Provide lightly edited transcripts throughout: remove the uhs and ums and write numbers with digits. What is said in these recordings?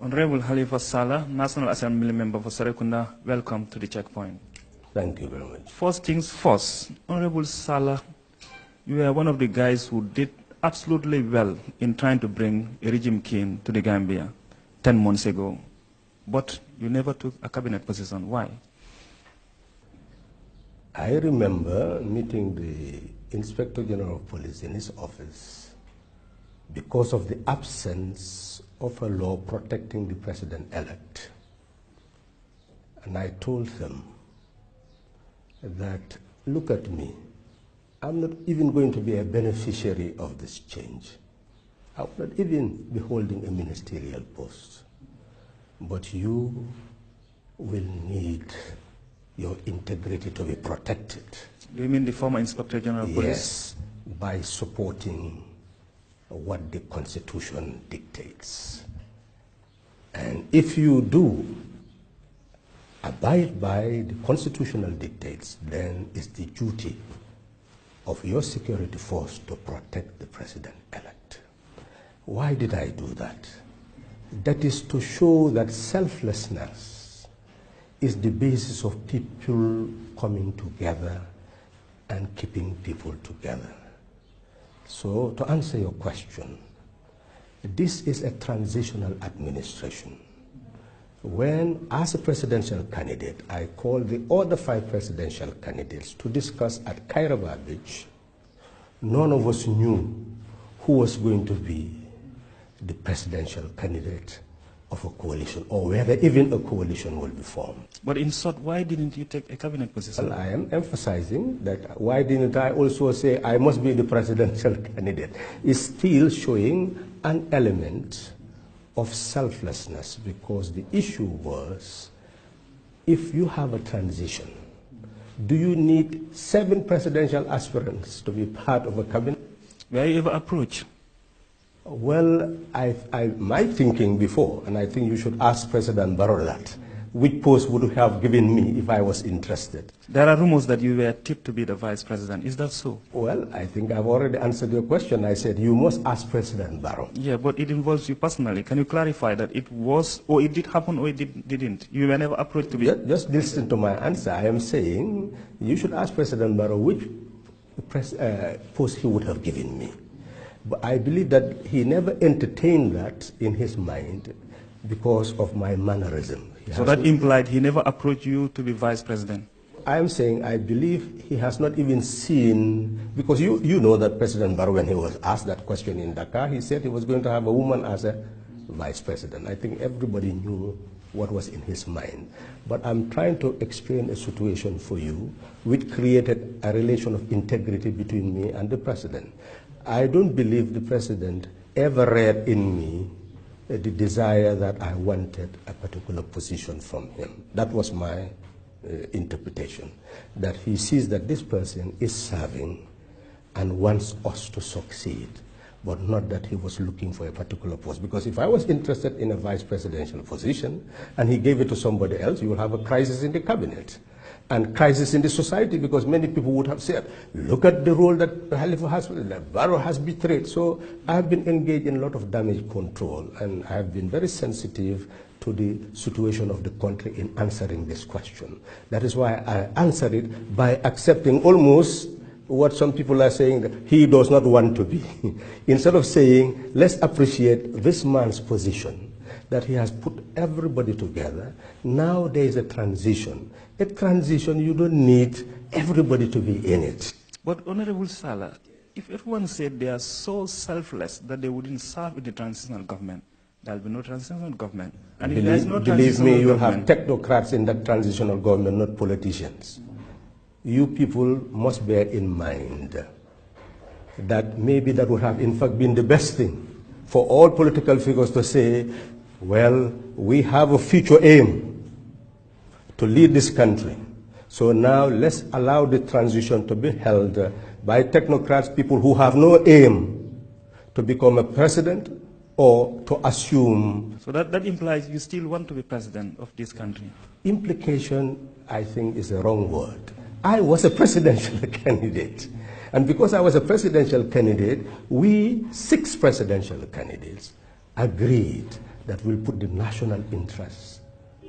Honorable Halifa Sallah, National Assembly Member for Serekunda, welcome to the checkpoint. Thank you very much. First things first, Honorable Sallah, you were one of the guys who did absolutely well in trying to bring a regime king to the Gambia 10 months ago, but you never took a cabinet position. Why? I remember meeting the Inspector General of Police in his office because of the absence of a law protecting the president-elect. And I told them that, look at me, I'm not even going to be a beneficiary of this change. I will not even be holding a ministerial post. But you will need your integrity to be protected. Do you mean the former Inspector General of Police? Yes, by supporting what the Constitution dictates. And if you do abide by the constitutional dictates, then it's the duty of your security force to protect the president-elect. Why did I do that? That is to show that selflessness is the basis of people coming together and keeping people together. So, to answer your question, this is a transitional administration. When, as a presidential candidate, I called the other 5 presidential candidates to discuss at Kairaba Beach, none of us knew who was going to be the presidential candidate of a coalition, or whether even a coalition will be formed. But in short, why didn't you take a cabinet position? Well, I am emphasizing that why didn't I also say I must be the presidential candidate? It's still showing an element of selflessness, because the issue was, if you have a transition, do you need 7 presidential aspirants to be part of a cabinet? Were you ever approached? Well, my thinking before, and I think you should ask President Barrow that, which post would you have given me if I was interested? There are rumors that you were tipped to be the vice president. Is that so? Well, I think I've already answered your question. I said you must ask President Barrow. Yeah, but it involves you personally. Can you clarify that it was, or it did happen, or it didn't? You were never approached to be... Just listen to my answer. I am saying you should ask President Barrow which post he would have given me. But I believe that he never entertained that in his mind because of my mannerism. So that implied he never approached you to be vice president? I am saying I believe he has not even seen, because you know that President Barrow, when he was asked that question in Dakar, he said he was going to have a woman as a vice president. I think everybody knew what was in his mind. But I'm trying to explain a situation for you which created a relation of integrity between me and the president. I don't believe the president ever read in me the desire that I wanted a particular position from him. That was my interpretation, that he sees that this person is serving and wants us to succeed, but not that he was looking for a particular post. Because if I was interested in a vice presidential position and he gave it to somebody else, you will have a crisis in the cabinet and crisis in the society, because many people would have said, look at the role that Halifa has, that Barrow has betrayed. So I have been engaged in a lot of damage control, and I have been very sensitive to the situation of the country in answering this question. That is why I answered it by accepting almost what some people are saying, that he does not want to be. Instead of saying, let's appreciate this man's position, that he has put everybody together. Now there is a transition. A transition, you don't need everybody to be in it. But Honorable Sallah, if everyone said they are so selfless that they wouldn't serve in the transitional government, there will be no transitional government. And if there is no believe me, you'll have technocrats in that transitional government, not politicians. You people must bear in mind that maybe that would have in fact been the best thing for all political figures to say, Well, we have a future aim to lead this country. So now let's allow the transition to be held by technocrats, people who have no aim to become a president or to assume. So that implies you still want to be president of this country? Implication, I think, is the wrong word. I was a presidential candidate. And because I was a presidential candidate, we 6 presidential candidates agreed that we'll put the national interests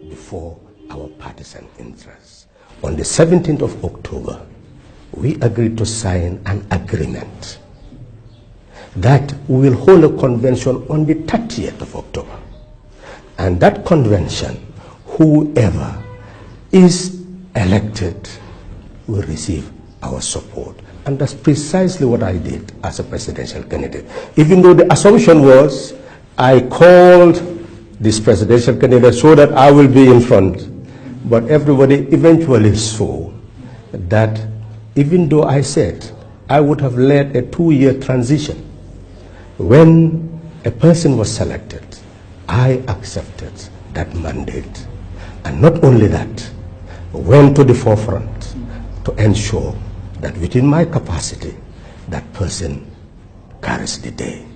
before our partisan interests. On the 17th of October, we agreed to sign an agreement that we will hold a convention on the 30th of October. And that convention, whoever is elected will receive our support. And that's precisely what I did as a presidential candidate. Even though the assumption was I called this presidential candidate so that I will be in front. But everybody eventually saw that even though I said I would have led a 2-year transition, when a person was selected, I accepted that mandate. And not only that, went to the forefront to ensure that within my capacity, that person carries the day.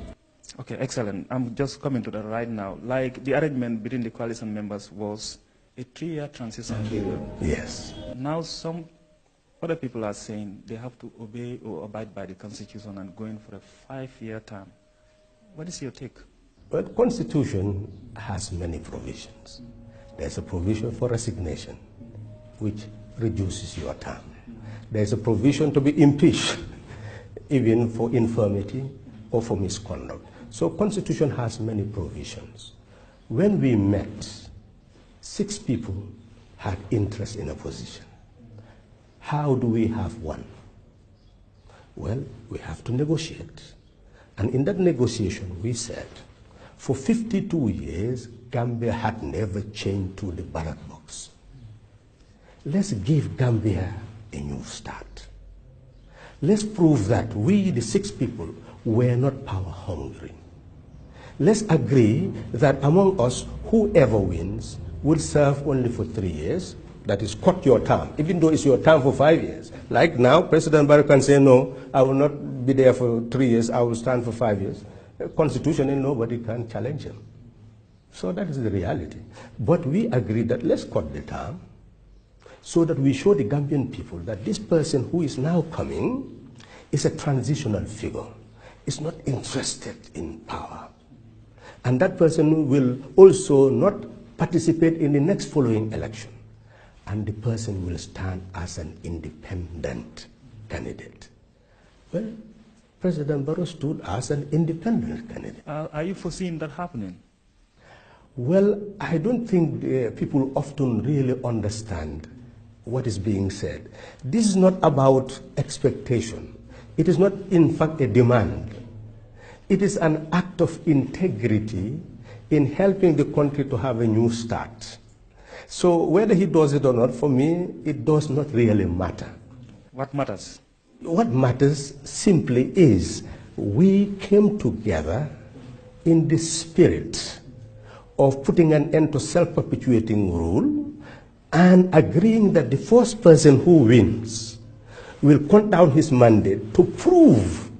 Okay, excellent. I'm just coming to that right now. Like the arrangement between the coalition members was a 3-year transition period. Yes. Now some other people are saying they have to obey or abide by the Constitution and go in for a 5-year term. What is your take? Well, the Constitution has many provisions. There's a provision for resignation, which reduces your term. There's a provision to be impeached, even for infirmity or for misconduct. So Constitution has many provisions. When we met, 6 people had interest in a position. How do we have one? Well, we have to negotiate. And in that negotiation, we said, for 52 years, Gambia had never changed to the ballot box. Let's give Gambia a new start. Let's prove that we, the 6 people, were not power hungry. Let's agree that among us, whoever wins will serve only for 3 years. That is, cut your term, even though it's your term for 5 years. Like now, President Barrow can say, no, I will not be there for 3 years, I will stand for 5 years. Constitutionally, nobody can challenge him. So that is the reality. But we agreed that let's cut the term so that we show the Gambian people that this person who is now coming is a transitional figure, is not interested in power. And that person will also not participate in the next following election. And the person will stand as an independent candidate. Well, President Barrow stood as an independent candidate. Are you foreseeing that happening? Well, I don't think people often really understand what is being said. This is not about expectation. It is not, in fact, a demand. It is an act of integrity in helping the country to have a new start. So whether he does it or not, for me, it does not really matter. What matters? What matters simply is we came together in the spirit of putting an end to self-perpetuating rule and agreeing that the first person who wins will cut down his mandate to prove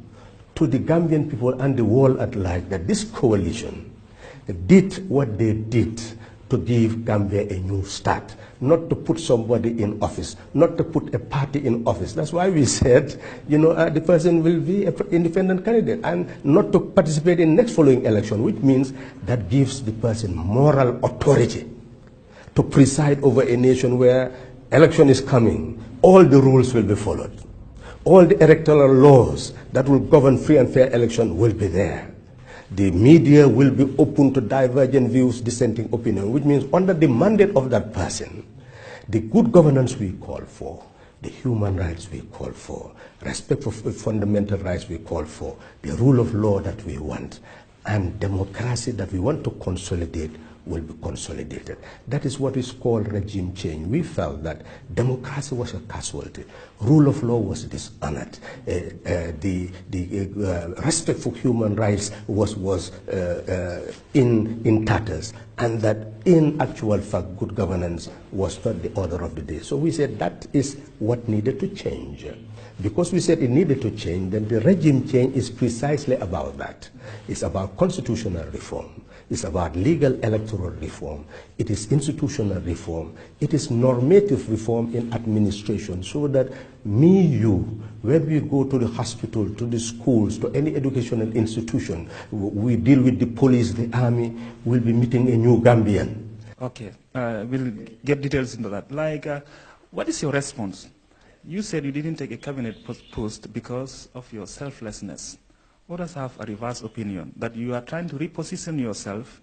to the Gambian people and the world at large that this coalition did what they did to give Gambia a new start, not to put somebody in office, not to put a party in office. That's why we said, the person will be an independent candidate and not to participate in next following election, which means that gives the person moral authority to preside over a nation where election is coming. All the rules will be followed. All the electoral laws that will govern free and fair election will be there. The media will be open to divergent views, dissenting opinion, which means under the mandate of that person, the good governance we call for, the human rights we call for, respect for fundamental rights we call for, the rule of law that we want, and democracy that we want to consolidate will be consolidated. That is what is called regime change. We felt that democracy was a casualty, rule of law was dishonored, the respect for human rights was in tatters, and that in actual fact good governance was not the order of the day. So we said that is what needed to change. Because we said it needed to change, then the regime change is precisely about that. It's about constitutional reform. It's about legal electoral reform. It is institutional reform. It is normative reform in administration, so that me, you, when we go to the hospital, to the schools, to any educational institution, we deal with the police, the army, we'll be meeting a new Gambian. Okay, we'll get details into that. Like, what is your response? You said you didn't take a cabinet post because of your selflessness. Others have a reverse opinion, that you are trying to reposition yourself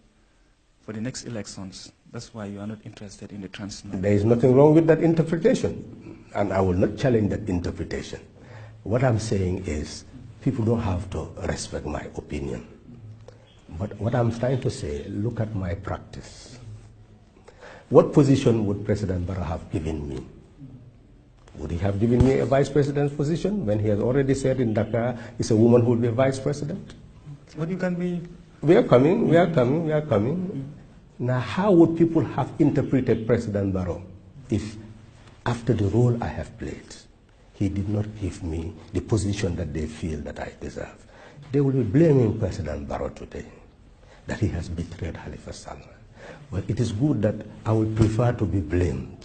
for the next elections. That's why you are not interested in the transnational. There is nothing wrong with that interpretation, and I will not challenge that interpretation. What I'm saying is, people don't have to respect my opinion. But what I'm trying to say, look at my practice. What position would President Barrow have given me? Would he have given me a vice president's position when he has already said in Dakar it's a woman who will be vice president? But you can be... We are coming. Now, how would people have interpreted President Barrow if, after the role I have played, he did not give me the position that they feel that I deserve? They will be blaming President Barrow today, that he has betrayed Halifa Sallah. Well, it is good that I would prefer to be blamed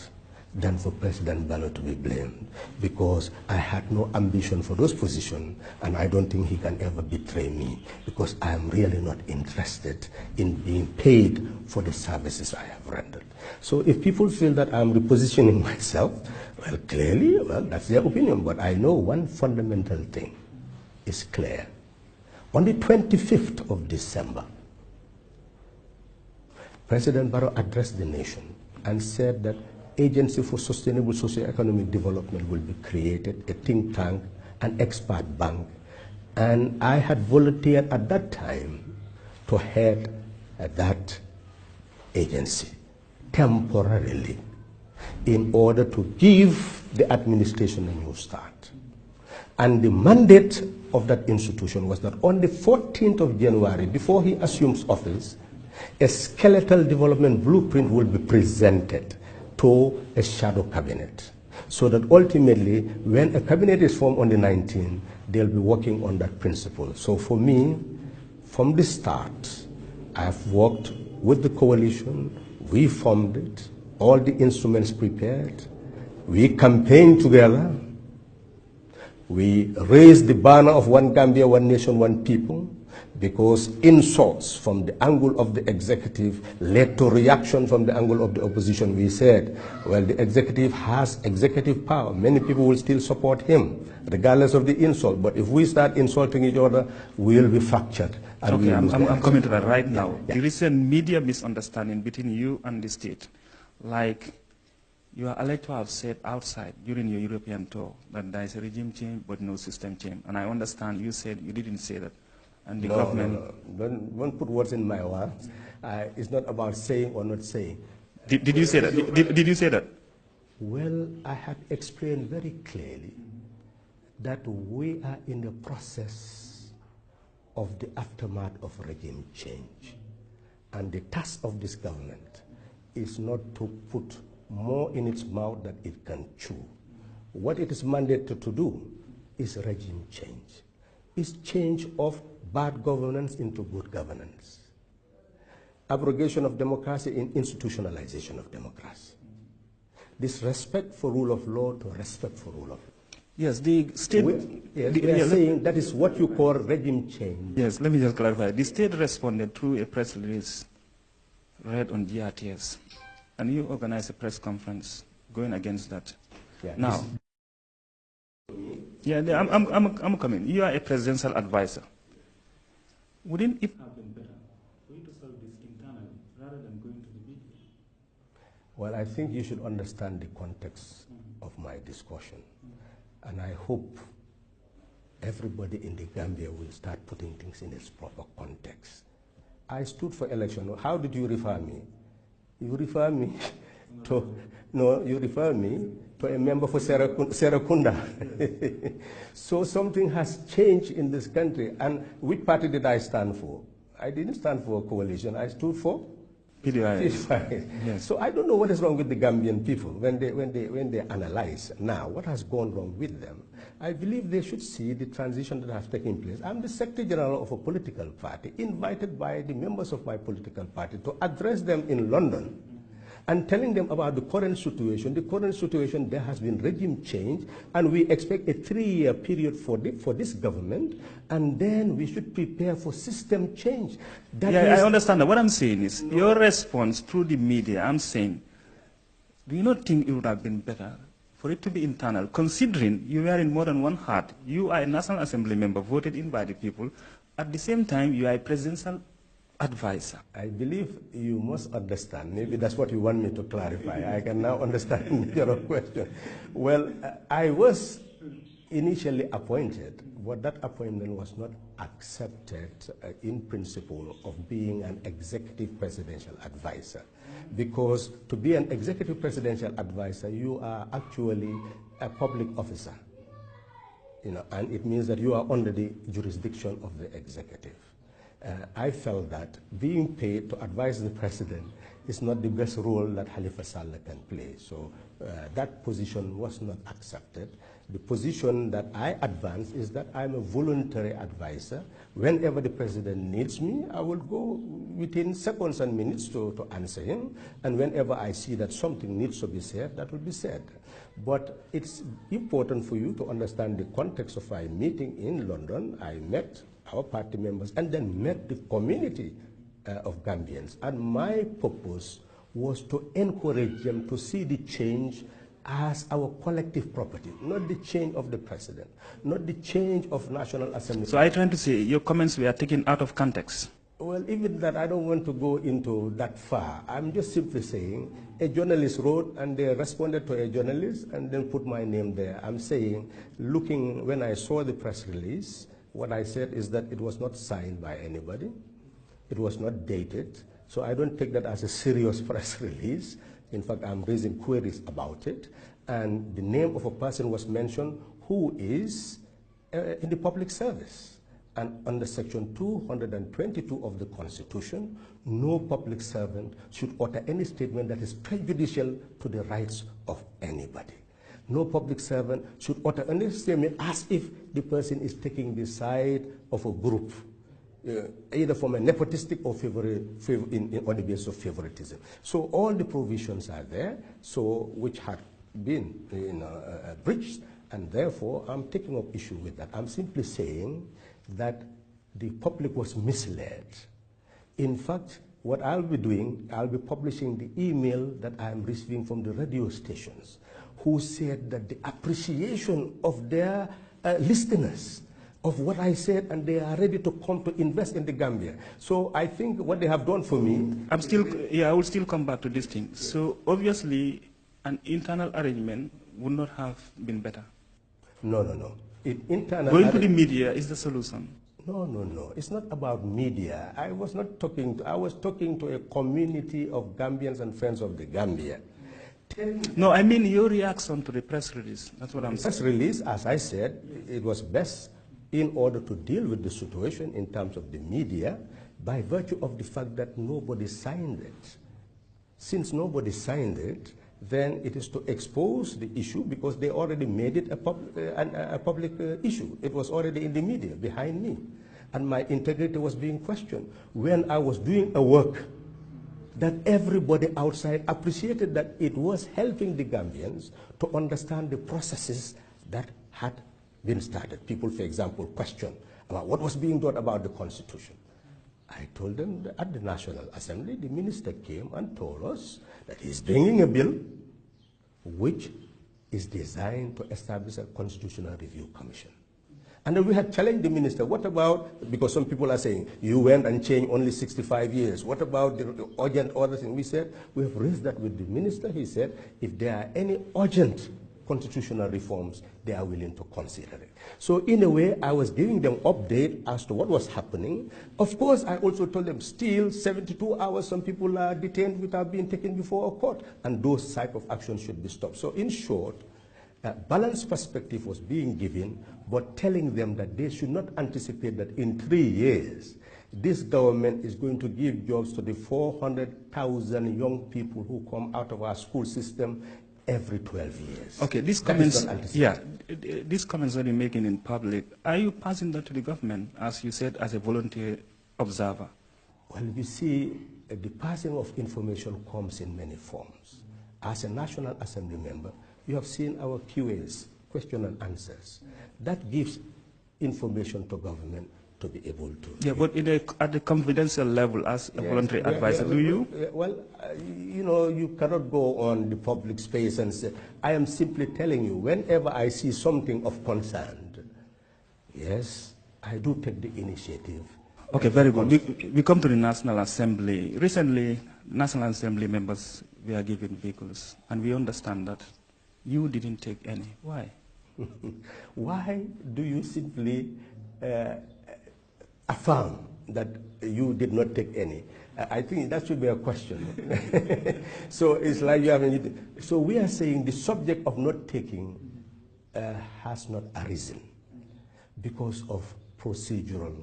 than for President Barrow to be blamed, because I had no ambition for those positions, and I don't think he can ever betray me, because I am really not interested in being paid for the services I have rendered. So if people feel that I'm repositioning myself, well, clearly, well, that's their opinion, but I know one fundamental thing is clear. On the 25th of December, President Barrow addressed the nation and said that Agency for Sustainable Socio-Economic Development will be created, a think tank, an expert bank, and I had volunteered at that time to head that agency temporarily in order to give the administration a new start. And the mandate of that institution was that on the 14th of January, before he assumes office, a skeletal development blueprint will be presented to a shadow cabinet, so that ultimately, when a cabinet is formed on the 19th, they'll be working on that principle. So for me, from the start, I've worked with the coalition, we formed it, all the instruments prepared, we campaigned together, we raised the banner of one Gambia, one nation, one people, because insults from the angle of the executive led to reaction from the angle of the opposition. We said, well, the executive has executive power. Many people will still support him, regardless of the insult. But if we start insulting each other, we will be fractured. Okay, I'm coming to that right now. Yeah. The recent media misunderstanding between you and the state, like you are alleged to have said outside during your European tour that there is a regime change but no system change. And I understand you said you didn't say that. And the government... No. Don't put words in my mouth. It's not about saying or not saying. Did you say that? Did you say that? Well, I had explained very clearly that we are in the process of the aftermath of regime change. And the task of this government is not to put more in its mouth than it can chew. What it is mandated to do is regime change. It's change of bad governance into good governance. Abrogation of democracy and institutionalization of democracy. This respect for rule of law to respect for rule of law. Yes, the state... We are saying that is what you call regime change. Yes, let me just clarify. The state responded through a press release read on GRTS, and you organized a press conference going against that. Yeah, now, I'm coming. You are a presidential advisor. Wouldn't it have been better for you to solve this internally rather than going to the media? Well, I think you should understand the context of my discussion. And I hope everybody in the Gambia will start putting things in its proper context. I stood for election. How did you refer me? You refer me to, no, you refer me to a member for Serakunda. So something has changed in this country. And which party did I stand for? I didn't stand for a coalition. I stood for PDIS. Yes. So I don't know what is wrong with the Gambian people when they analyze now what has gone wrong with them. I believe they should see the transition that has taken place. I'm the Secretary General of a political party, invited by the members of my political party to address them in London and telling them about the current situation. The current situation, there has been regime change, and we expect a 3-year period for this government, and then we should prepare for system change. I understand that. What I'm saying is, your response through the media, I'm saying, do you not think it would have been better for it to be internal, considering you were in more than one heart? You are a National Assembly member, voted in by the people. At the same time, you are a presidential advisor. I believe you must understand. Maybe that's what you want me to clarify. I can now understand your question. Well, I was initially appointed, but that appointment was not accepted in principle of being an executive presidential advisor. Because to be an executive presidential advisor, you are actually a public officer. And it means that you are under the jurisdiction of the executive. I felt that being paid to advise the president is not the best role that Halifa Sallah can play. So that position was not accepted. The position that I advance is that I'm a voluntary advisor. Whenever the president needs me, I will go within seconds and minutes to answer him. And whenever I see that something needs to be said, that will be said. But it's important for you to understand the context of our meeting in London. I met our party members and then met the community of Gambians. And my purpose was to encourage them to see the change as our collective property, not the change of the president, not the change of National Assembly. So I'm trying to say your comments were taken out of context. Well, even that, I don't want to go into that far. I'm just simply saying a journalist wrote and they responded to a journalist and then put my name there. I'm saying, looking, when I saw the press release, what I said is that it was not signed by anybody. It was not dated. So I don't take that as a serious press release. In fact, I'm raising queries about it. And the name of a person was mentioned who is in the public service. And under Section 222 of the Constitution, no public servant should utter any statement that is prejudicial to the rights of anybody. No public servant should utter any statement as if the person is taking the side of a group, either from a nepotistic or on the basis of favoritism. So all the provisions are there, so which had been breached, and therefore I'm taking up issue with that. I'm simply saying that the public was misled. In fact, what I'll be doing, I'll be publishing the email that I'm receiving from the radio stations, who said that the appreciation of their listeners of what I said, and they are ready to come to invest in the Gambia. So I think what they have done for me... I will still come back to this thing. So obviously, an internal arrangement would not have been better. No. Going to the media is the solution. No. It's not about media. I was talking to a community of Gambians and friends of the Gambia. No, I mean your reaction to the press release. That's what I'm saying. Press release, as I said, it was best in order to deal with the situation in terms of the media by virtue of the fact that nobody signed it. Since nobody signed it, then it is to expose the issue because they already made it a public issue. It was already in the media behind me. And my integrity was being questioned. When I was doing a work that everybody outside appreciated, that it was helping the Gambians to understand the processes that had been started. People, for example, questioned about what was being done about the Constitution. I told them that at the National Assembly, the minister came and told us that he's bringing a bill which is designed to establish a constitutional review commission. And then we had challenged the minister, what about, because some people are saying, you went and changed only 65 years. What about the urgent other thing? We said, we have raised that with the minister. He said, if there are any urgent constitutional reforms, they are willing to consider it. So in a way, I was giving them update as to what was happening. Of course, I also told them still 72 hours, some people are detained without being taken before a court, and those type of actions should be stopped. So in short, a balanced perspective was being given, but telling them that they should not anticipate that in 3 years, this government is going to give jobs to the 400,000 young people who come out of our school system every 12 years. Okay, these comments, these comments that you're making in public, are you passing that to the government, as you said, as a volunteer observer? Well, you see, the passing of information comes in many forms. As a National Assembly member, you have seen our QAs, question and answers. That gives information to government to be able to. Yeah, but at the confidential level, as a voluntary advisor, do you? Well, you know, you cannot go on the public space and say, I am simply telling you, whenever I see something of concern, yes, I do take the initiative. Okay, very good. We come to the National Assembly. Recently, National Assembly members were given vehicles, and we understand that you didn't take any. Why? Why do you simply affirm that you did not take any? I think that should be a question. So it's like you haven't. So we are saying the subject of not taking has not arisen because of procedural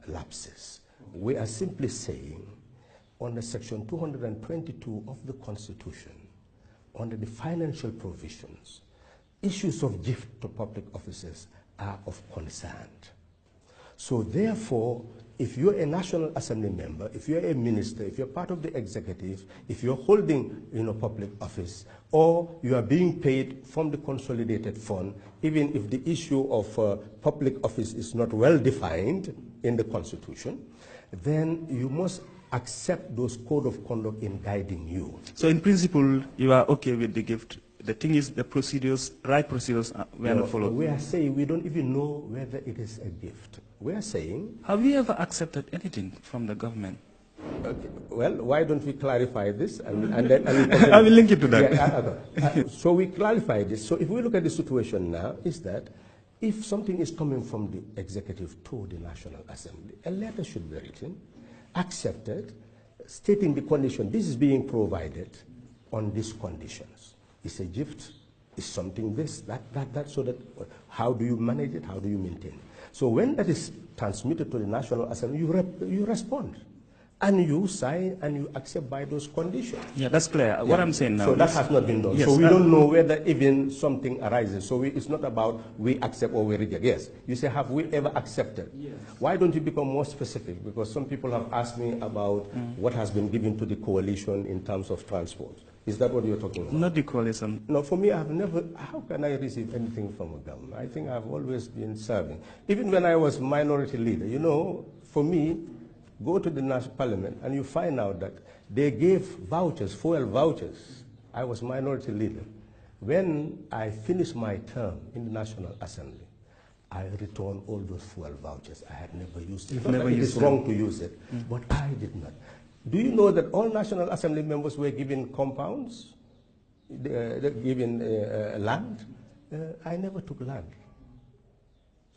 lapses. We are simply saying under Section 222 of the Constitution, under the financial provisions, issues of gift to public officers are of concern. So therefore, if you're a National Assembly member, if you're a minister, if you're part of the executive, if you're holding public office, or you are being paid from the consolidated fund, even if the issue of public office is not well defined in the Constitution, then you must accept those code of conduct in guiding you. So in principle, you are okay with the gift. The thing is, the procedures, right procedures, were not followed. We are saying we don't even know whether it is a gift. We are saying... Have you ever accepted anything from the government? Okay. Well, why don't we clarify this? And then, I will link it to that. Yeah, so we clarify this. So if we look at the situation now, is that if something is coming from the executive to the National Assembly, a letter should be written, accepted, stating the condition, this is being provided on these conditions. It's a gift, it's something this, that, so that how do you manage it, how do you maintain it? So when that is transmitted to the National Assembly, you respond. And you sign and you accept by those conditions. Yeah, that's clear. Yeah. What I'm saying now. So that has not been done. Yes, so we don't know whether even something arises. So it's not about we accept or we reject. Yes. You say, have we ever accepted? Yes. Why don't you become more specific? Because some people have asked me about what has been given to the coalition in terms of transport. Is that what you're talking about? Not the coalition. No, for me, I've never, how can I receive anything from a government? I think I've always been serving. Even when I was minority leader, for me, go to the National Parliament and you find out that they gave vouchers, fuel vouchers. I was minority leader. When I finished my term in the National Assembly, I returned all those fuel vouchers. I had never used it. It is wrong to use it, but I did not. Do you know that all National Assembly members were given compounds, given land? I never took land.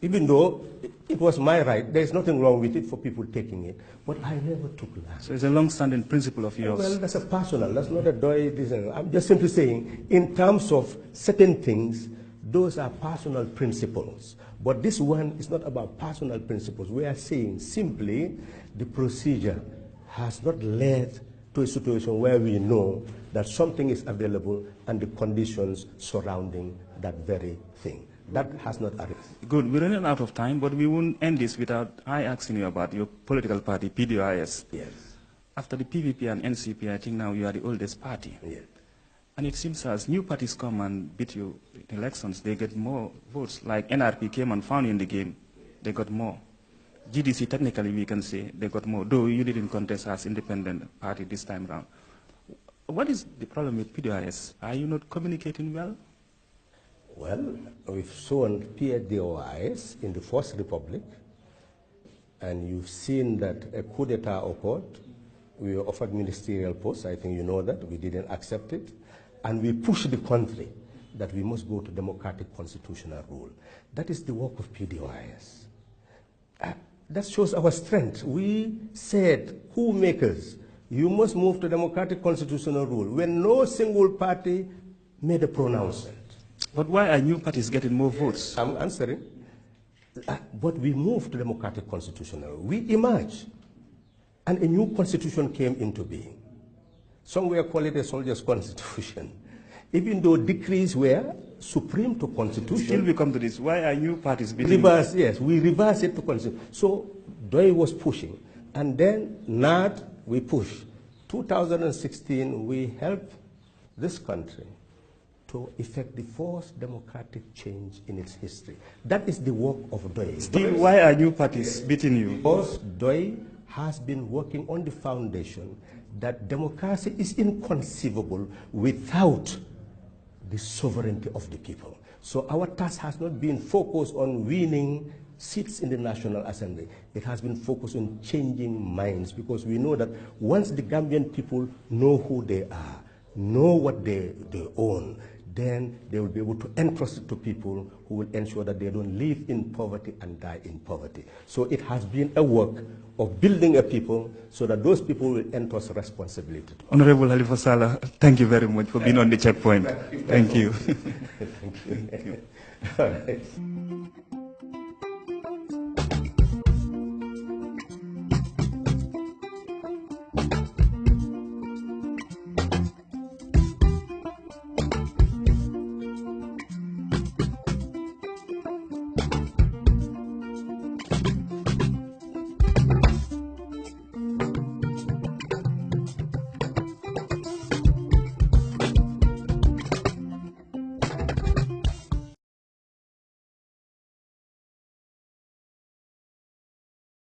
Even though it was my right, there's nothing wrong with it for people taking it, but I never took land. So it's a long-standing principle of yours. Well, that's a personal, that's not a DOI decision. I'm just simply saying, in terms of certain things, those are personal principles. But this one is not about personal principles. We are saying simply the procedure has not led to a situation where we know that something is available and the conditions surrounding that very thing. That has not arisen. Good. We're running out of time, but we won't end this without I asking you about your political party, PDIS. Yes. After the PVP and NCP, I think now you are the oldest party. Yes. And it seems as new parties come and beat you in elections, they get more votes. Like NRP came and found you in the game, they got more. GDC, technically we can say they got more, though you didn't contest as independent party this time around. What is the problem with PDIS? Are you not communicating well? Well, we've shown PDIS in the First Republic, and you've seen that a coup d'etat occurred. We were offered ministerial posts, I think you know that, we didn't accept it, and we pushed the country. that we must go to democratic constitutional rule. That is the work of PDOIS. That shows our strength. We said, coup makers, you must move to democratic constitutional rule, when no single party made a pronouncement. But why are new parties getting more votes? I'm answering. But we moved to democratic constitutional rule. We emerged, and a new constitution came into being. Some will call it a soldier's constitution. Even though decrees were supreme to constitution. Still we come to this. Why are new parties being reverse? Yes, we reverse it to constitution. So Doi was pushing, and then NAD we pushed. 2016 we helped this country to effect the first democratic change in its history. That is the work of Doi. Still, why are new parties beating you? Because Doi has been working on the foundation that democracy is inconceivable without the sovereignty of the people. So our task has not been focused on winning seats in the National Assembly. It has been focused on changing minds, because we know that once the Gambian people know who they are, know what they own, then they will be able to entrust it to people who will ensure that they don't live in poverty and die in poverty. So it has been a work of building a people so that those people will entrust responsibility. Honorable Halifa Sallah, thank you very much for being on the checkpoint. Thank you. Thank you. All right.